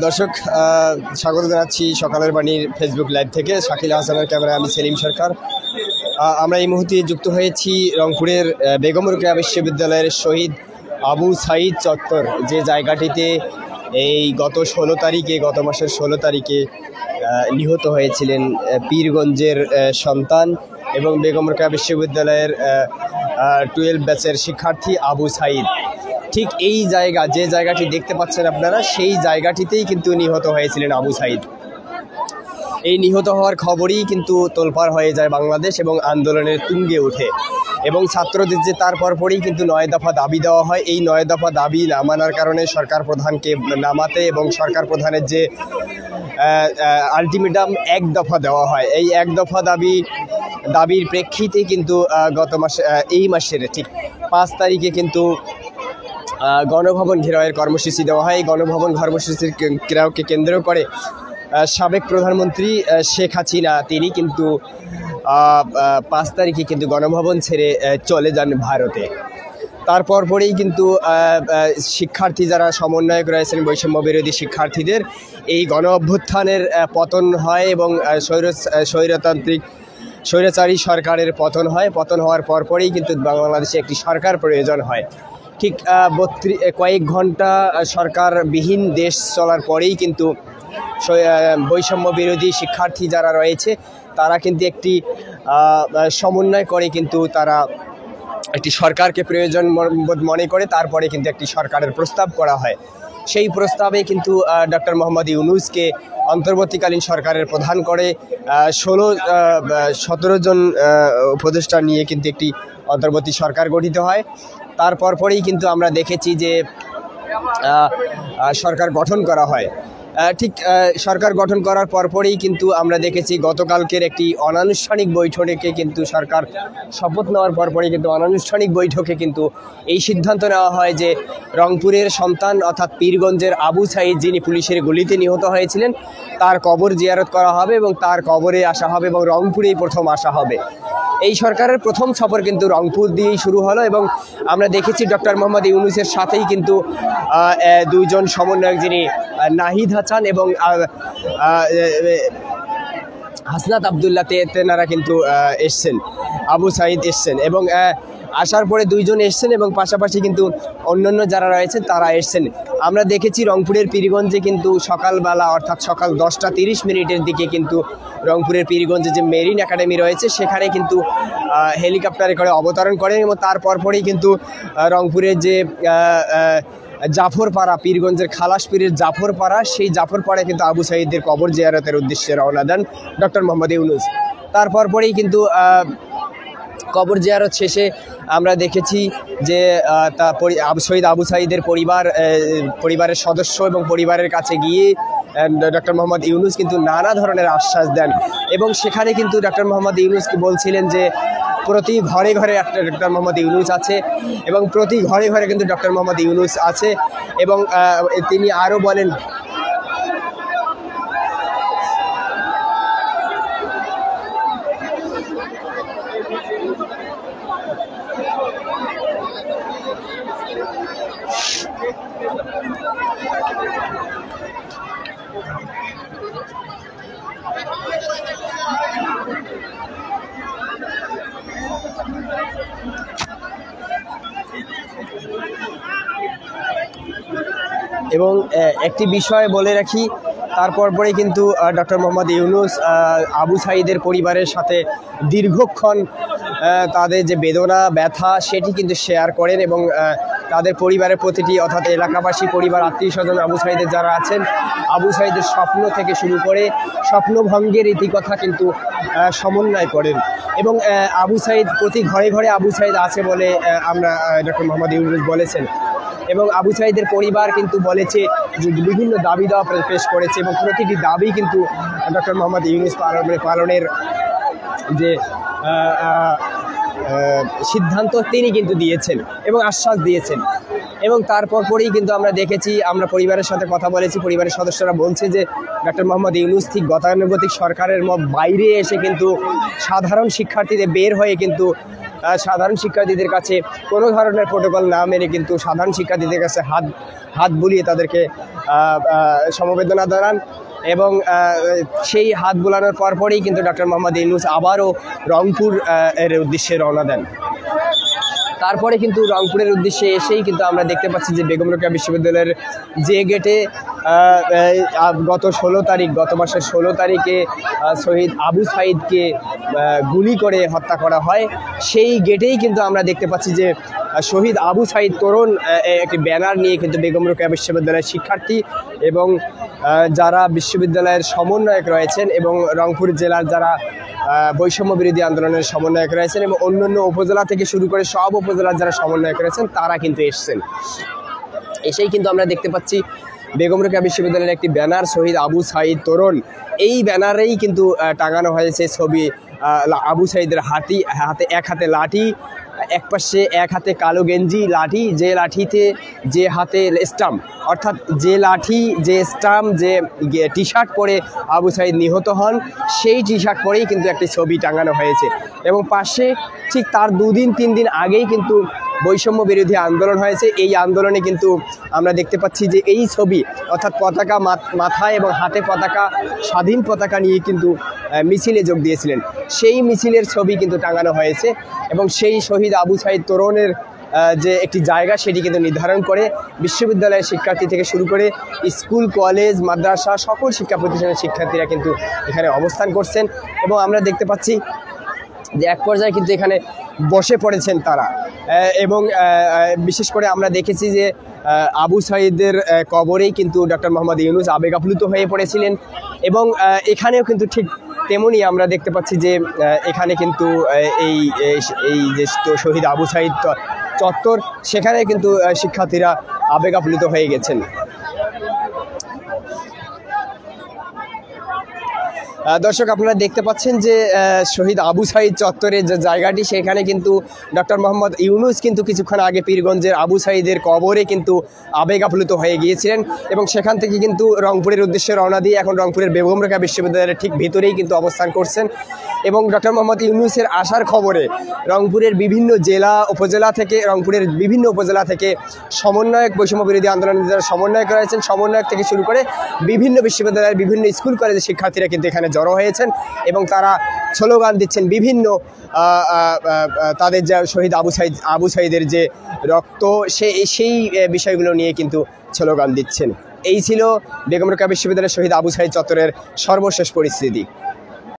দর্শক স্বাগত জানাচ্ছি সকালের বাণীর ফেসবুক লাইভ থেকে। শাকিল হাসানের ক্যামেরায় আমি সেলিম সরকার। আমরা এই মুহূর্তে যুক্ত হয়েছি রংপুরের বেগম রোকেয়া বিশ্ববিদ্যালয়ের শহীদ আবু সাঈদ চত্বর, যে জায়গাটিতে এই গত মাসের 16 তারিখে নিহত হয়েছিলেন পীরগঞ্জের সন্তান এবং বেগম রোকেয়া বিশ্ববিদ্যালয়ের 12 ব্যাচের শিক্ষার্থী আবু সাঈদ। ঠিক এই যে জায়গাটি দেখতে পাচ্ছেন আপনারা, সেই জায়গাটিতেই কিন্তু নিহত হয়েছিলেন আবু সাঈদ। এই নিহত হওয়ার খবরই কিন্তু তোলপাড় হয়ে যায় বাংলাদেশ এবং আন্দোলনের তুঙ্গে ওঠে এবং ছাত্রদের যে তার পরপরই কিন্তু 9 দফা দাবি দেওয়া হয়। এই 9 দফা দাবি না মানার কারণে সরকার প্রধানকে নামাতে এবং সরকার প্রধানের যে আলটিমেটাম 1 দফা দেওয়া হয়। এই 1 দফা দাবির প্রেক্ষিতে কিন্তু এই মাসের ঠিক 5 তারিখে কিন্তু গণভবন ঘেরাওয়ের কর্মসূচি দেওয়া হয়। এই গণভবন কর্মসূচির ঘেরাওকে কেন্দ্র করে সাবেক প্রধানমন্ত্রী শেখ হাসিনা তিনি কিন্তু 5 তারিখে কিন্তু গণভবন ছেড়ে চলে যান ভারতে। তারপর পরেই কিন্তু শিক্ষার্থী যারা সমন্বয়ক রয়েছেন বৈষম্য বিরোধী শিক্ষার্থীদের এই গণ অভ্যুত্থানের পতন হয় এবং স্বৈরাচারী সরকারের পতন হয়। পতন হওয়ার পরপরেই কিন্তু বাংলাদেশে একটি সরকার প্রয়োজন হয়। ঠিক কয়েক ঘন্টা সরকারবিহীন দেশ চলার পরেই কিন্তু বৈষম্য বিরোধী শিক্ষার্থী যারা রয়েছে তারা কিন্তু একটি সমন্বয় করে কিন্তু তারা একটি সরকারকে প্রয়োজন মনে করে তারপরে কিন্তু একটি সরকারের প্রস্তাব করা হয়। সেই প্রস্তাবে কিন্তু ডক্টর মোহাম্মদ ইউনূসকে অন্তর্বর্তীকালীন সরকারের প্রধান করে 17 জন উপদেষ্টা নিয়ে কিন্তু একটি অন্তর্বর্তী সরকার গঠিত হয়। তারপর পরেই কিন্তু আমরা দেখেছি যে সরকার গঠন করা হয়। ঠিক সরকার গঠন করার পরপরই কিন্তু আমরা দেখেছি গতকালকের একটি অনানুষ্ঠানিক বৈঠকে কিন্তু সরকার শপথ নেওয়ার পরপরই কিন্তু অনানুষ্ঠানিক বৈঠকে কিন্তু এই সিদ্ধান্ত নেওয়া হয় যে রংপুরের সন্তান অর্থাৎ পীরগঞ্জের আবু সাঈদ যিনি পুলিশের গুলিতে নিহত হয়েছিলেন তার কবর জিয়ারত করা হবে এবং তার কবরে আসা হবে এবং রংপুরেই প্রথম আসা হবে। এই সরকারের প্রথম সফর কিন্তু রংপুর দিয়েই শুরু হলো এবং আমরা দেখেছি ডক্টর মোহাম্মদ ইউনূসের সাথেই কিন্তু 2 জন সমন্বয়ক যিনি নাহিদ হাসান এবং হাসনাত আবদুল্লাহ তেনারা কিন্তু এসছেন, আবু সাঈদ এসছেন এবং আসার পরে 2 জন এসছেন এবং পাশাপাশি কিন্তু অন্যান্য যারা রয়েছেন তারা এসছেন। আমরা দেখেছি রংপুরের পীরগঞ্জে কিন্তু সকালবেলা অর্থাৎ সকাল 10:30 দিকে কিন্তু রংপুরের পীরগঞ্জে যে মেরিন একাডেমি রয়েছে সেখানে কিন্তু হেলিকপ্টারে করে অবতরণ করেন এবং তারপরেই কিন্তু রংপুরের যে জাফরপাড়া, পীরগঞ্জের খালাস পীরের জাফরপাড়া, সেই জাফরপাড়ায় কিন্তু আবু সাঈদের কবর জিয়ারতের উদ্দেশ্যে রওনা দেন ডক্টর মোহাম্মদ ইউনূস। তারপরেই কিন্তু কবর জিয়ারত শেষে আমরা দেখেছি যে শহীদ আবু সাঈদের পরিবারের সদস্য এবং পরিবারের কাছে গিয়ে ডক্টর মোহাম্মদ ইউনূস কিন্তু নানা ধরনের আশ্বাস দেন এবং সেখানে কিন্তু ডক্টর মোহাম্মদ ইউনূসকে বলছিলেন যে প্রতি ঘরে ঘরে একটা ডক্টর মোহাম্মদ ইউনূস আছে এবং প্রতি ঘরে ঘরে কিন্তু ডক্টর মোহাম্মদ ইউনূস আছে এবং তিনি আরও বলেন এবং একটি বিষয় বলে রাখি, তারপরে কিন্তু ডক্টর মোহাম্মদ ইউনূস আবু সাঈদের পরিবারের সাথে দীর্ঘক্ষণ তাদের যে বেদনা ব্যথা সেটি কিন্তু শেয়ার করেন এবং তাদের পরিবারের প্রতিটি অর্থাৎ এলাকাবাসী পরিবার আত্মীয় স্বজন আবু সাঈদের যারা আছেন আবু সাঈদের স্বপ্ন থেকে শুরু করে স্বপ্নভঙ্গের ইতিকথা কিন্তু সমন্বয় করেন এবং আবু সাঈদ প্রতি ঘরে ঘরে আবু সাঈদ আছে বলে আমরা ডক্টর মোহাম্মদ ইউনূস বলেছেন এবং আবু সাঈদের পরিবার কিন্তু বলেছে যে বিভিন্ন দাবি দেওয়া পেশ করেছে এবং প্রতিটি দাবি কিন্তু ডক্টর মোহাম্মদ ইউনূস পালনের যে সিদ্ধান্ত তিনি কিন্তু দিয়েছেন এবং আশ্বাস দিয়েছেন। এবং তারপর পরেই কিন্তু আমরা দেখেছি, আমরা পরিবারের সাথে কথা বলেছি, পরিবারের সদস্যরা বলছে যে ডক্টর মোহাম্মদ ইউনূস ঠিক গতানুগতিক সরকারের বাইরে এসে কিন্তু সাধারণ শিক্ষার্থীদের বের হয়ে কিন্তু সাধারণ শিক্ষার্থীদের কাছে কোনো ধরনের প্রোটোকল না মেনে কিন্তু সাধারণ শিক্ষার্থীদের কাছে হাত বুলিয়ে তাদেরকে সমবেদনা জানান এবং সেই হাত বুলানোর পরপরই কিন্তু ডক্টর মোহাম্মদ ইউনূস আবারও রংপুর এর উদ্দেশ্যে রওনা দেন। তারপরে কিন্তু রংপুরের উদ্দেশ্যে এসেই কিন্তু আমরা দেখতে পাচ্ছি যে বেগম রোকেয়া বিশ্ববিদ্যালয়ের যে গেটে গত মাসের 16 তারিখে শহীদ আবু সাঈদকে গুলি করে হত্যা করা হয়, সেই গেটেই কিন্তু আমরা দেখতে পাচ্ছি যে শহীদ আবু সাঈদ তোরণ একটি ব্যানার নিয়ে কিন্তু বেগম রোকেয়া বিশ্ববিদ্যালয়ের শিক্ষার্থী এবং যারা বিশ্ববিদ্যালয়ের সমন্বয়ক রয়েছেন এবং রংপুর জেলার যারা বৈষম্য বিরোধী আন্দোলনের সমন্বয়ক রয়েছেন এবং অন্যান্য উপজেলা থেকে শুরু করে সব উপজেলার যারা সমন্বয়ক রয়েছেন তারা কিন্তু এসছেন। এসেই কিন্তু আমরা দেখতে পাচ্ছি বেগম রোকেয়া বিশ্ববিদ্যালয়ের একটি ব্যানার শহীদ আবু সাঈদ তোরণ, এই ব্যানারেই কিন্তু টাঙানো হয়েছে ছবি আবু সাঈদের হাতে এক হাতে লাঠি, এক পাশে এক হাতে কালো গেঞ্জি লাঠি, যে হাতে স্টাম্প, অর্থাৎ যে লাঠি যে স্টাম্প যে টি শার্ট পরে আবু সাঈদ নিহত হন সেই টি শার্ট পরেই কিন্তু একটি ছবি টাঙানো হয়েছে। এবং পাশে ঠিক তার 2-3 দিন আগেই কিন্তু বৈষম্য বিরোধী আন্দোলন হয়েছে, এই আন্দোলনে কিন্তু আমরা দেখতে পাচ্ছি যে এই ছবি অর্থাৎ পতাকা মাথায় এবং হাতে পতাকা, স্বাধীন পতাকা নিয়ে কিন্তু মিছিলে যোগ দিয়েছিলেন, সেই মিছিলের ছবি কিন্তু টাঙানো হয়েছে এবং সেই শহীদ আবু সাঈদ তোরণের যে একটি জায়গা সেটি কিন্তু নির্ধারণ করে বিশ্ববিদ্যালয়ের শিক্ষার্থী থেকে শুরু করে স্কুল কলেজ মাদ্রাসা সকল শিক্ষা প্রতিষ্ঠানের শিক্ষার্থীরা কিন্তু এখানে অবস্থান করছেন এবং আমরা দেখতে পাচ্ছি যে এক পর্যায়ে কিন্তু এখানে বসে পড়েছেন তারা এবং বিশেষ করে আমরা দেখেছি যে আবু সাঈদের কবরেই কিন্তু ডক্টর মোহাম্মদ ইউনূস আবেগ আপ্লুত হয়ে পড়েছিলেন এবং এখানেও কিন্তু ঠিক তেমনই আমরা দেখতে পাচ্ছি যে এখানে কিন্তু এই যে শহীদ আবু সাঈদ চত্বর সেখানে কিন্তু শিক্ষার্থীরা আবেগ আপ্লুত হয়ে গেছেন। দর্শক আপনারা দেখতে পাচ্ছেন যে শহীদ আবু সাঈদ চত্বরের যে জায়গাটি সেখানে কিন্তু ডক্টর মোহাম্মদ ইউনূস কিন্তু কিছুক্ষণ আগে পীরগঞ্জের আবু সাঈদের কবরে কিন্তু আবেগ আপ্লুত হয়ে গিয়েছিলেন এবং সেখান থেকে কিন্তু রংপুরের উদ্দেশ্যে রওনা দিয়ে এখন রংপুরের বেগম রোকেয়া বিশ্ববিদ্যালয়ের ঠিক ভেতরেই কিন্তু অবস্থান করছেন এবং ডক্টর মোহাম্মদ ইউনূসের আসার খবরে রংপুরের বিভিন্ন উপজেলা থেকে সমন্বয়ক বৈষম্য বিরোধী আন্দোলনের যারা সমন্বয়ক রয়েছেন সমন্বয়ক থেকে শুরু করে বিভিন্ন বিশ্ববিদ্যালয়ের বিভিন্ন স্কুল কলেজের শিক্ষার্থীরা কিন্তু এখানে জড়ো হয়েছেন এবং তারা স্লোগান দিচ্ছেন বিভিন্ন তাদের যা শহীদ আবু সাঈদের যে রক্ত সেই বিষয়গুলো নিয়ে কিন্তু স্লোগান দিচ্ছেন। এই ছিল বেগম রোকেয়া বিশ্ববিদ্যালয়ের শহীদ আবু সাঈদ চত্বরের সর্বশেষ পরিস্থিতি।